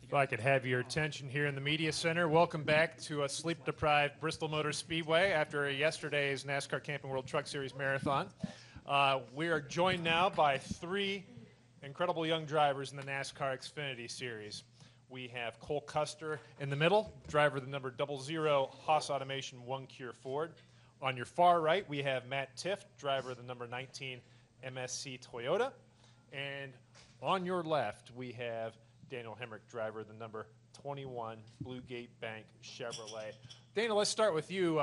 If I could have your attention here in the Media Center. Welcome back to a sleep-deprived Bristol Motor Speedway after yesterday's NASCAR Camping World Truck Series Marathon. We are joined now by three incredible young drivers in the NASCAR Xfinity Series. We have Cole Custer in the middle, driver of the number 00 Haas Automation 1 Ford. On your far right, we have Matt Tifft, driver of the number 19 MSC Toyota. And on your left, we have Daniel Hemric, driver of the number 21 Blue Gate Bank Chevrolet. Daniel, let's start with you.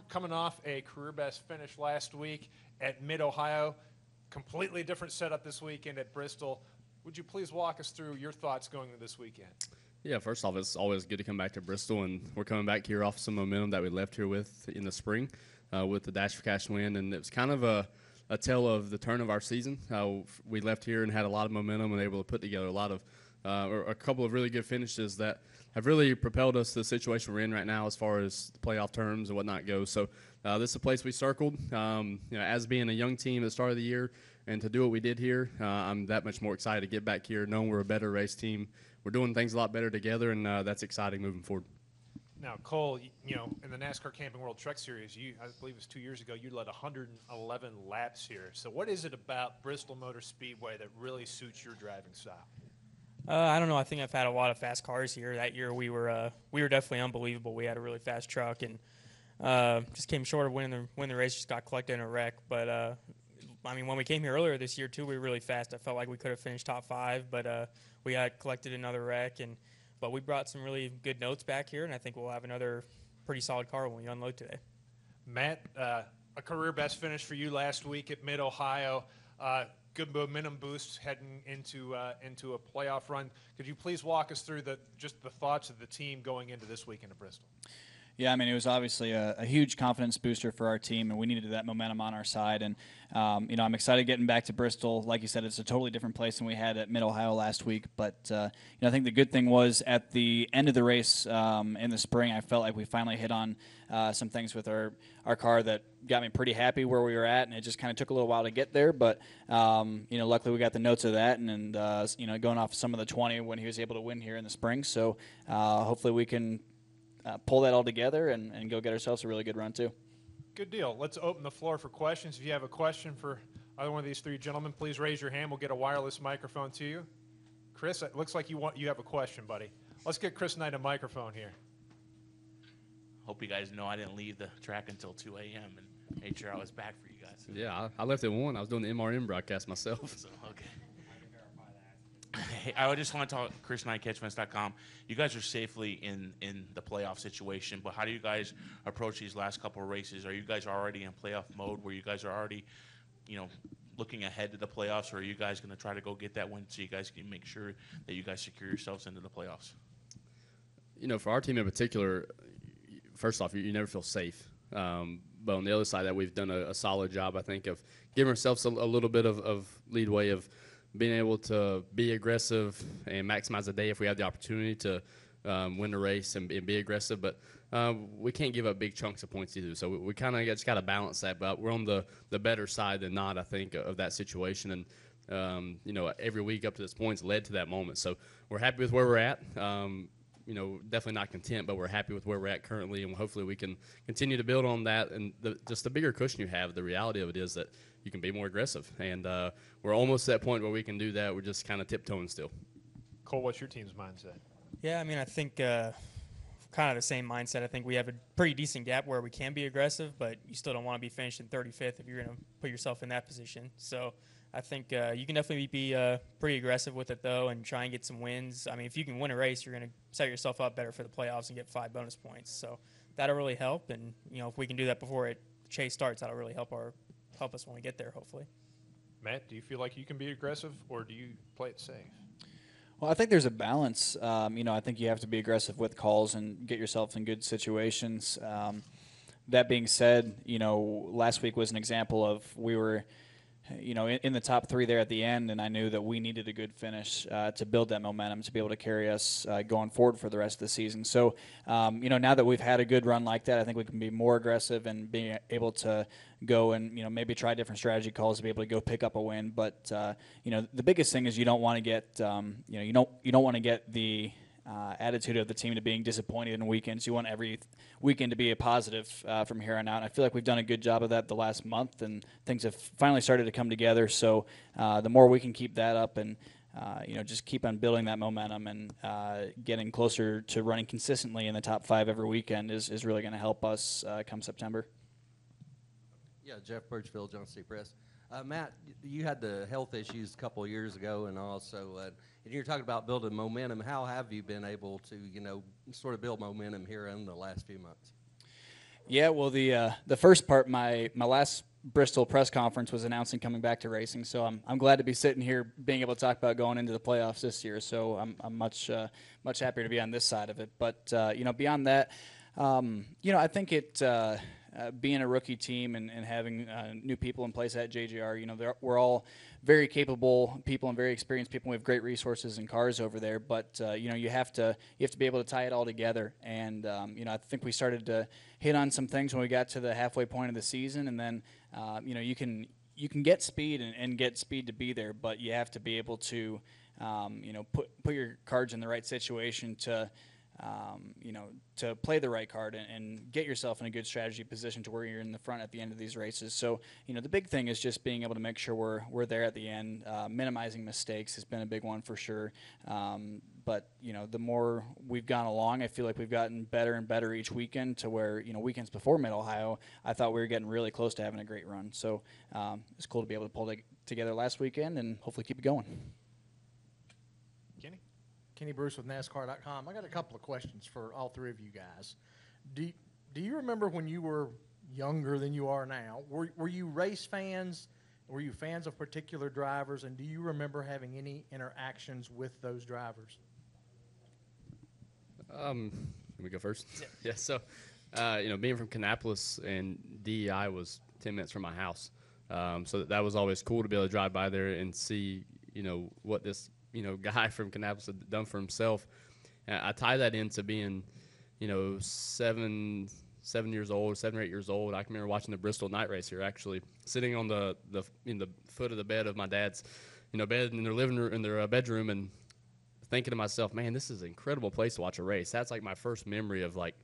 Coming off a career best finish last week at Mid-Ohio, completely different setup this weekend at Bristol. Would you please walk us through your thoughts going into this weekend? Yeah, first off, it's always good to come back to Bristol, and we're coming back here off some momentum that we left here with in the spring with the Dash for Cash win, and it was kind of a tale of the turn of our season. We left here and had a lot of momentum and able to put together a couple of really good finishes that have really propelled us to the situation we're in right now as far as the playoff terms and whatnot goes. So this is a place we circled. As being a young team at the start of the year and to do what we did here, I'm that much more excited to get back here, knowing we're a better race team. We're doing things a lot better together, and that's exciting moving forward. Now, Cole, in the NASCAR Camping World Truck Series, I believe it was 2 years ago, you led 111 laps here. So what is it about Bristol Motor Speedway that really suits your driving style? I don't know. I think I've had a lot of fast cars here. That year we were definitely unbelievable. We had a really fast truck and just came short of winning the race. Just got collected in a wreck. But when we came here earlier this year too, we were really fast. I felt like we could have finished top 5, but we had collected another wreck. But we brought some really good notes back here, and I think we'll have another pretty solid car when we unload today. Matt, a career best finish for you last week at Mid-Ohio. Good momentum boost heading into a playoff run. Could you please walk us through the thoughts of the team going into this weekend at Bristol? Yeah, it was obviously a huge confidence booster for our team, and we needed that momentum on our side. And, I'm excited getting back to Bristol. Like you said, it's a totally different place than we had at Mid-Ohio last week. But, I think the good thing was at the end of the race in the spring, I felt like we finally hit on some things with our car that got me pretty happy where we were at, and it just kind of took a little while to get there. But, luckily we got the notes of that, and going off some of the 20 when he was able to win here in the spring. So hopefully we can pull that all together and go get ourselves a really good run too. Good deal. Let's open the floor for questions. If you have a question for either one of these three gentlemen, please raise your hand. We'll get a wireless microphone to you. Chris, it looks like you have a question, buddy. Let's get Chris Knight a microphone here. Hope you guys know I didn't leave the track until 2 a.m. and made sure I was back for you guys. Yeah, I left at 1. I was doing the MRM broadcast myself. So, okay. Hey, I just want to talk ChrisKnightCatchfence.com. You guys are safely in the playoff situation, but how do you guys approach these last couple of races? Are you guys already in playoff mode where you guys are already, looking ahead to the playoffs, or are you guys going to try to go get that win so you guys can make sure that you guys secure yourselves into the playoffs? For our team in particular, first off, you never feel safe. But on the other side of that, we've done a solid job, I think, of giving ourselves a little bit of leadway of being able to be aggressive and maximize the day if we have the opportunity to win the race and be aggressive. But we can't give up big chunks of points either. So we kind of just got to balance that. But we're on the better side than not, I think, of that situation. And, every week up to this point has led to that moment. So we're happy with where we're at. Definitely not content, but we're happy with where we're at currently. And hopefully we can continue to build on that. And just the bigger cushion you have, the reality of it is that you can be more aggressive. And we're almost at that point where we can do that. We're just kind of tiptoeing still. Cole, what's your team's mindset? Yeah, I think kind of the same mindset. I think we have a pretty decent gap where we can be aggressive, but you still don't want to be finishing 35th if you're going to put yourself in that position. So I think you can definitely be pretty aggressive with it, though, and try and get some wins. If you can win a race, you're going to set yourself up better for the playoffs and get 5 bonus points. So that'll really help. And, if we can do that before chase starts, that'll really help us when we get there, hopefully. Matt, do you feel like you can be aggressive, or do you play it safe? Well, I think there's a balance. I think you have to be aggressive with calls and get yourself in good situations. That being said, last week was an example of we were in the top 3 there at the end, and I knew that we needed a good finish to build that momentum to be able to carry us going forward for the rest of the season. So, now that we've had a good run like that, I think we can be more aggressive and being able to go and, maybe try different strategy calls to be able to go pick up a win. But, the biggest thing is you don't want to get, you don't want to get the attitude of the team to being disappointed in weekends. You want every weekend to be a positive from here on out. And I feel like we've done a good job of that the last month, and things have finally started to come together. So the more we can keep that up and just keep on building that momentum and getting closer to running consistently in the top 5 every weekend is really going to help us come September. Yeah, Jeff Birchfield, John State Press. Matt, you had the health issues a couple of years ago, and also, and you're talking about building momentum. How have you been able to, sort of build momentum here in the last few months? Yeah, well, the first part, my last Bristol press conference was announcing coming back to racing, so I'm glad to be sitting here being able to talk about going into the playoffs this year. So I'm much happier to be on this side of it. But beyond that, I think being a rookie team and having new people in place at JGR, we're all very capable people and very experienced people. We have great resources and cars over there, but you have to be able to tie it all together. And I think we started to hit on some things when we got to the halfway point of the season, and then you can get speed and get speed to be there, but you have to be able to put your cards in the right situation to play the right card and get yourself in a good strategy position to where you're in the front at the end of these races. So, the big thing is just being able to make sure we're there at the end. Minimizing mistakes has been a big one for sure. But, the more we've gone along, I feel like we've gotten better and better each weekend to where, weekends before Mid-Ohio, I thought we were getting really close to having a great run. So it's cool to be able to pull together last weekend and hopefully keep it going. Kenny Bruce with NASCAR.com. I got a couple of questions for all three of you guys. Do you remember when you were younger than you are now? Were you race fans? Were you fans of particular drivers? And do you remember having any interactions with those drivers? Let me go first. Yeah. So, being from Kannapolis and DEI was 10 minutes from my house. So that was always cool to be able to drive by there and see, what this guy from Kannapolis had done for himself. I tie that into being, 7 years old, 7 or 8 years old. I can remember watching the Bristol night race here, actually sitting on the foot of the bed of my dad's, bed in their living room, in their bedroom, and thinking to myself, man, this is an incredible place to watch a race. That's like my first memory of like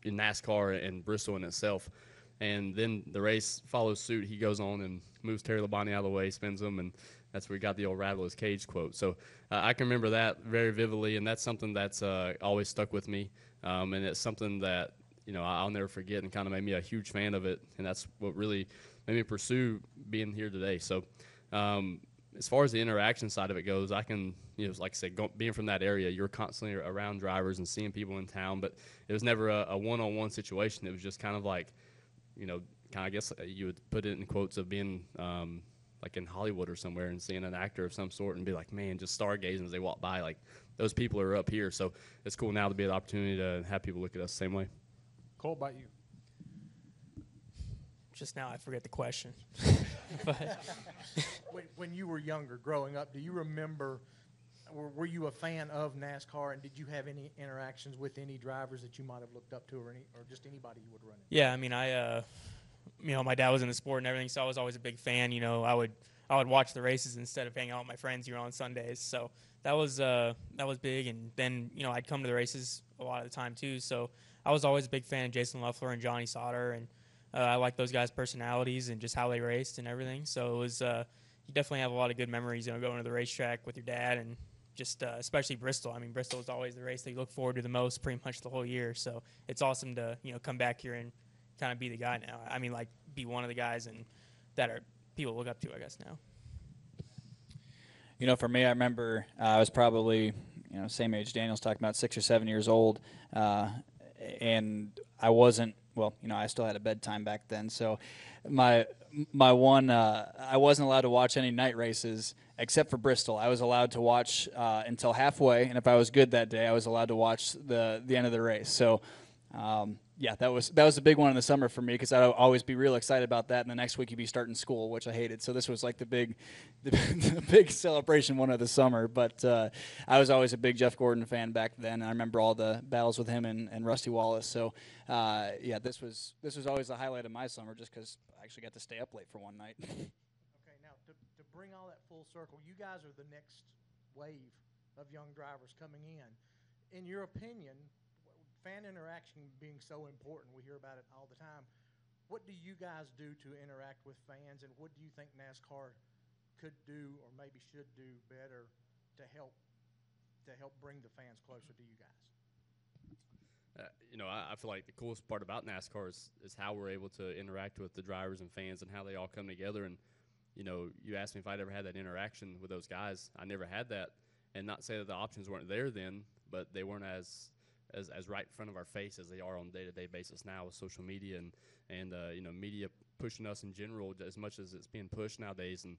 in NASCAR and Bristol in itself. And then the race follows suit. He goes on and moves Terry Labonte out of the way, spins him, and that's where we got the old rattle his cage quote. So I can remember that very vividly, and that's something that's always stuck with me. And it's something that, I'll never forget and kind of made me a huge fan of it. And that's what really made me pursue being here today. So as far as the interaction side of it goes, I can, like I said, being from that area, you're constantly around drivers and seeing people in town. But it was never a one-on-one situation. It was just kind of like, I guess you would put it in quotes of being like in Hollywood or somewhere and seeing an actor of some sort and be like, man, just stargazing as they walk by. Like, those people are up here. So it's cool now to be the opportunity to have people look at us the same way. Cole, about you? Just now I forget the question. But When you were younger, growing up, do you remember, were you a fan of NASCAR, and did you have any interactions with any drivers that you might have looked up to, or just anybody you would run into? yeah, I mean, my dad was in the sport and everything, so I was always a big fan. I would watch the races instead of hanging out with my friends, on Sundays. So that was big. And then, I'd come to the races a lot of the time too. So I was always a big fan of Jason Loeffler and Johnny Sauter, and I like those guys' personalities and just how they raced and everything. So it was you definitely have a lot of good memories, going to the racetrack with your dad, and just especially Bristol. I mean, Bristol is always the race that you look forward to the most pretty much the whole year. So it's awesome to, come back here and kind of be the guy now. I mean, like, be one of the guys and that are people look up to, I guess, now. For me, I remember I was probably, same age Daniel's talking about, 6 or 7 years old, and I wasn't, I still had a bedtime back then, so my one, I wasn't allowed to watch any night races except for Bristol. I was allowed to watch until halfway, and if I was good that day, I was allowed to watch the end of the race. So, that was a big one in the summer for me, because I'd always be real excited about that, and the next week you'd be starting school, which I hated. So this was like the big celebration one of the summer. But I was always a big Jeff Gordon fan back then. I remember all the battles with him and Rusty Wallace. So this was always the highlight of my summer, just because I actually got to stay up late for one night. Okay, now to bring all that full circle, you guys are the next wave of young drivers coming in. in your opinion, fan interaction being so important, we hear about it all the time. What do you guys do to interact with fans, and what do you think NASCAR could do or maybe should do better to help bring the fans closer to you guys? I feel like the coolest part about NASCAR is how we're able to interact with the drivers and fans and how they all come together. And, you asked me if I'd ever had that interaction with those guys. I never had that. And not say that the options weren't there then, but they weren't as right in front of our face as they are on a day-to-day basis now with social media and media pushing us in general as much as it's being pushed nowadays. And,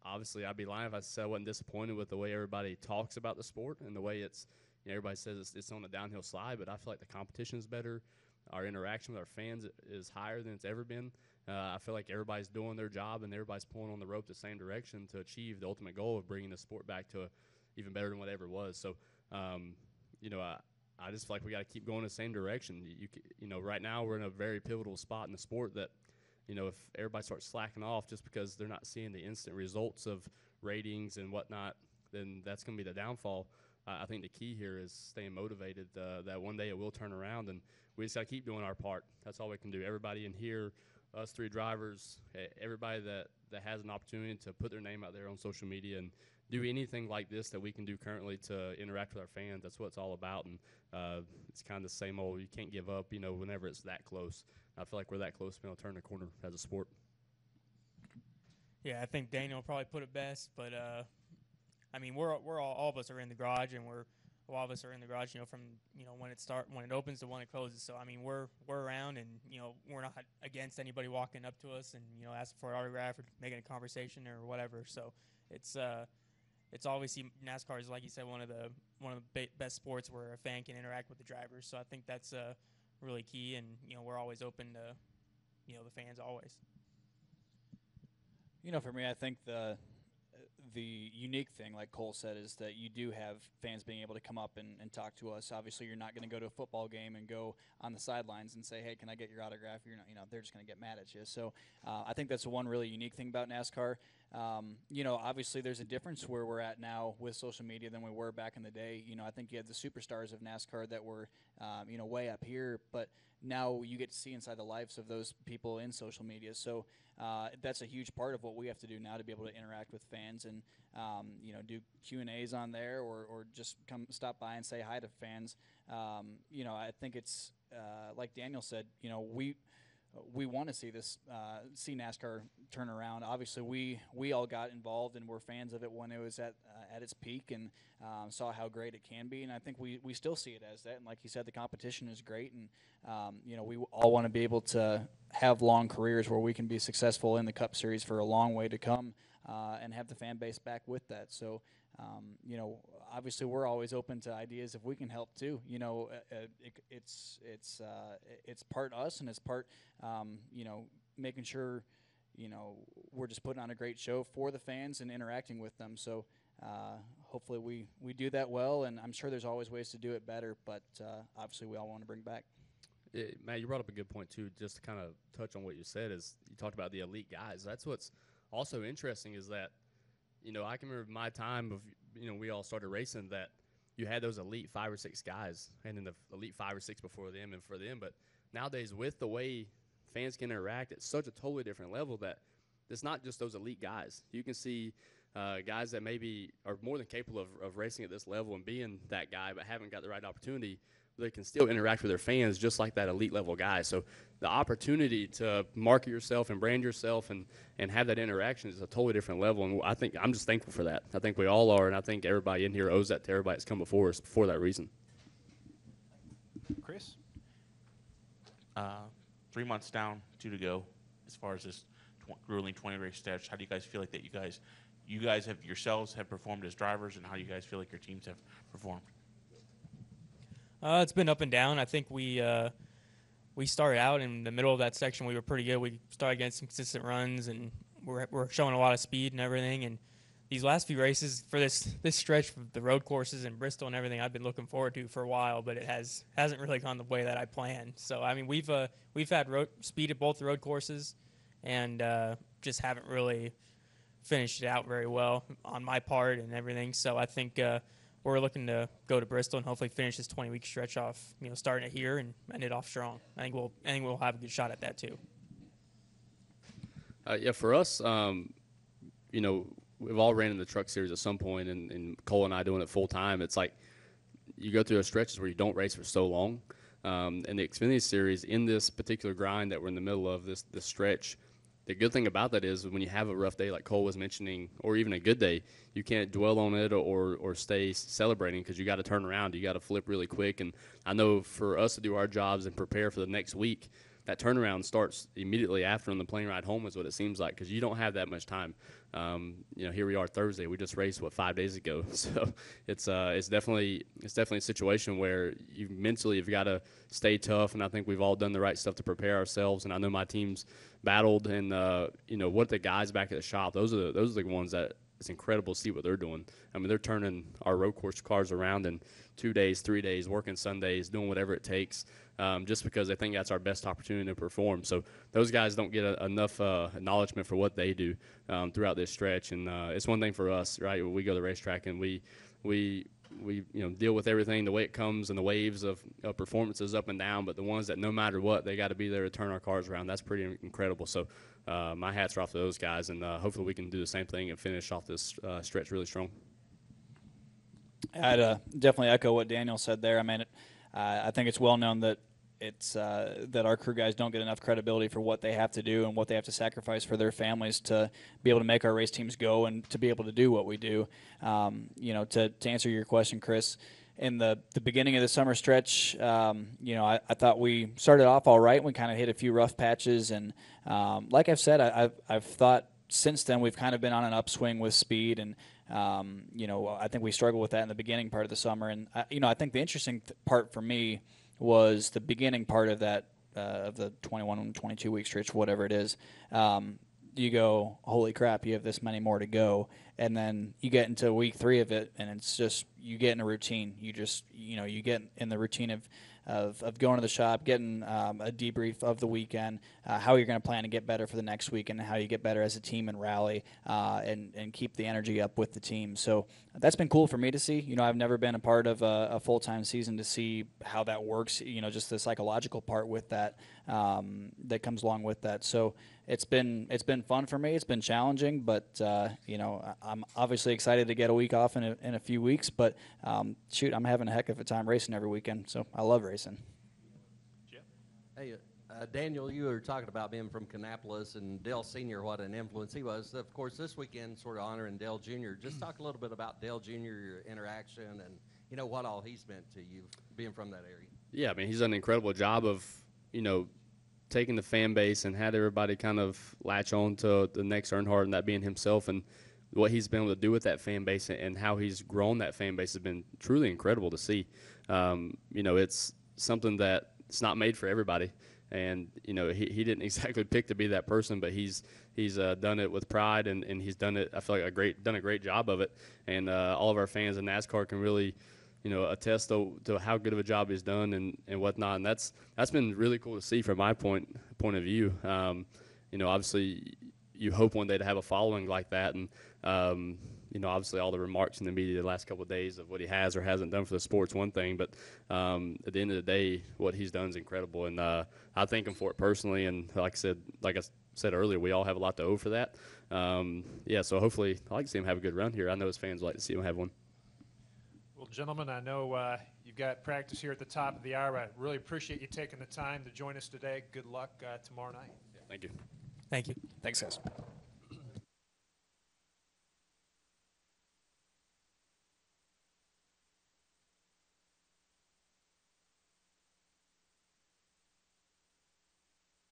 obviously I'd be lying if I said I wasn't disappointed with the way everybody talks about the sport and the way it's – everybody says it's on a downhill slide, but I feel like the competition is better. Our interaction with our fans is higher than it's ever been. I feel like everybody's doing their job and everybody's pulling on the rope the same direction to achieve the ultimate goal of bringing the sport back to even better than what it ever was. So, I just feel like we got to keep going the same direction. Right now we're in a very pivotal spot in the sport that, if everybody starts slacking off just because they're not seeing the instant results of ratings and whatnot, then that's going to be the downfall. I think the key here is staying motivated that one day it will turn around, and we just got to keep doing our part. That's all we can do. Everybody in here, us three drivers, everybody that has an opportunity to put their name out there on social media and do anything like this that we can do currently to interact with our fans. That's what it's all about, and it's kind of the same old, you can't give up, whenever it's that close. I feel like we're that close to being able to turn the corner as a sport. Yeah, I think Daniel will probably put it best, but we're all of us are in the garage, and a lot of us are in the garage, from when it opens to when it closes. So we're around, and we're not against anybody walking up to us and asking for an autograph or making a conversation or whatever. So it's obviously NASCAR is, like you said, one of the best sports where a fan can interact with the drivers. So I think that's really key, and we're always open to the fans always. For me, I think the unique thing, like Cole said, is that you do have fans being able to come up and talk to us. Obviously, you're not going to go to a football game and go on the sidelines and say, hey, can I get your autograph? You're not, they're just going to get mad at you. So I think that's the one really unique thing about NASCAR. Obviously there's a difference where we're at now with social media than we were back in the day. I think you had the superstars of NASCAR that were, way up here, but now you get to see inside the lives of those people in social media. So that's a huge part of what we have to do now to be able to interact with fans and, do Q&As on there or just stop by and say hi to fans. I think it's like Daniel said, we want to see this, see NASCAR turn around. Obviously, we all got involved and were fans of it when it was at its peak and saw how great it can be. And I think we still see it as that. And like you said, the competition is great. And, we all want to be able to have long careers where we can be successful in the Cup Series for a long way to come and have the fan base back with that. So, obviously we're always open to ideas if we can help too. It's part us and it's part, making sure, we're just putting on a great show for the fans and interacting with them. So hopefully we do that well, and I'm sure there's always ways to do it better, but obviously we all want to bring back. Yeah, Matt, you brought up a good point too, just to kind of touch on what you said is you talked about the elite guys. That's what's also interesting is that, I can remember my time of, we all started racing that you had those elite 5 or 6 guys and then the elite 5 or 6 before them and for them. But nowadays with the way fans can interact at such a totally different level that it's not just those elite guys. You can see guys that maybe are more than capable of racing at this level and being that guy but haven't got the right opportunity. They can still interact with their fans just like that elite level guy. So the opportunity to market yourself and brand yourself and have that interaction is a totally different level. And I think I'm just thankful for that. I think we all are, and I think everybody in here owes that to everybody that's come before us for that reason. Chris? 3 months down, 2 to go, as far as this grueling 20-race stretch. How do you guys feel like that you guys have yourselves have performed as drivers, and how do you guys feel like your teams have performed? It's been up and down. I think we started out in the middle of that section. We were pretty good. We started getting some consistent runs, and we're showing a lot of speed and everything. And these last few races for this stretch of the road courses in Bristol and everything, I've been looking forward to for a while, but it hasn't really gone the way that I planned. So we've had road speed at both the road courses, and just haven't really finished it out very well on my part and everything. So I think we're looking to go to Bristol and hopefully finish this 20-week stretch off, starting it here and end it off strong. I think we'll have a good shot at that too. Yeah, for us, we've all ran in the truck series at some point, and Cole and I doing it full time. It's like you go through a stretches where you don't race for so long. And the Xfinity series, in this particular grind that we're in the middle of, this stretch, the good thing about that is when you have a rough day like Cole was mentioning, or even a good day, you can't dwell on it or stay celebrating, because you got to turn around. You got to flip really quick. And I know for us to do our jobs and prepare for the next week, that turnaround starts immediately after on the plane ride home is what it seems like, because you don't have that much time. Here we are Thursday. We just raced 5 days ago, so it's definitely a situation where you've got to stay tough, and I think we've all done the right stuff to prepare ourselves. And I know my team's battled, and what the guys back at the shop, those are the ones that it's incredible to see what they're doing. I mean, they're turning our road course cars around in 2 days, 3 days, working Sundays, doing whatever it takes, just because they think that's our best opportunity to perform. So those guys don't get enough acknowledgement for what they do throughout this stretch. And it's one thing for us, right? We go to the racetrack and we deal with everything the way it comes and the waves of performances up and down. But the ones that no matter what, they got to be there to turn our cars around. That's pretty incredible. So my hats are off to those guys, and hopefully we can do the same thing and finish off this stretch really strong. I'd definitely echo what Daniel said there. I mean, I think it's well known that that our crew guys don't get enough credibility for what they have to do and what they have to sacrifice for their families to be able to make our race teams go and to be able to do what we do. To answer your question, Chris, in the beginning of the summer stretch, I thought we started off all right. We kind of hit a few rough patches, and like I've said, I've thought since then we've kind of been on an upswing with speed, and I think we struggled with that in the beginning part of the summer. And I think the interesting part for me was the beginning part of that of the 21, 22 week stretch, whatever it is. You go, holy crap, you have this many more to go. And then you get into week 3 of it, and it's just you get in a routine. You just you get in the routine of going to the shop, getting a debrief of the weekend, how you're going to plan to get better for the next week, and how you get better as a team and rally and keep the energy up with the team. So that's been cool for me to see. I've never been a part of a full-time season to see how that works, just the psychological part with that that comes along with that. So it's been fun for me. It's been challenging, but I'm obviously excited to get a week off in a few weeks. But I'm having a heck of a time racing every weekend, so I love racing. Hey, Daniel, you were talking about being from Kannapolis and Dale Sr., what an influence he was. Of course, this weekend sort of honoring Dale Jr. Just talk a little bit about Dale Jr., your interaction, and what all he's meant to you being from that area. Yeah, I mean, he's done an incredible job of, taking the fan base and had everybody kind of latch on to the next Earnhardt, and that being himself, and what he's been able to do with that fan base and how he's grown that fan base has been truly incredible to see. It's something that it's not made for everybody, and he didn't exactly pick to be that person, but he's done it with pride, and he's done it. I feel like done a great job of it, and all of our fans in NASCAR can really attest to how good of a job he's done and whatnot. And that's been really cool to see from my point of view. Obviously you hope one day to have a following like that. And, obviously all the remarks in the media the last couple of days of what he has or hasn't done for the sport's one thing. But at the end of the day, what he's done is incredible. And I thank him for it personally. And like I said earlier, we all have a lot to owe for that. So hopefully I'd like to see him have a good run here. I know his fans would like to see him have one. Well, gentlemen, I know you've got practice here at the top of the hour. I really appreciate you taking the time to join us today. Good luck tomorrow night. Yeah, thank you. Thank you. Thanks, guys.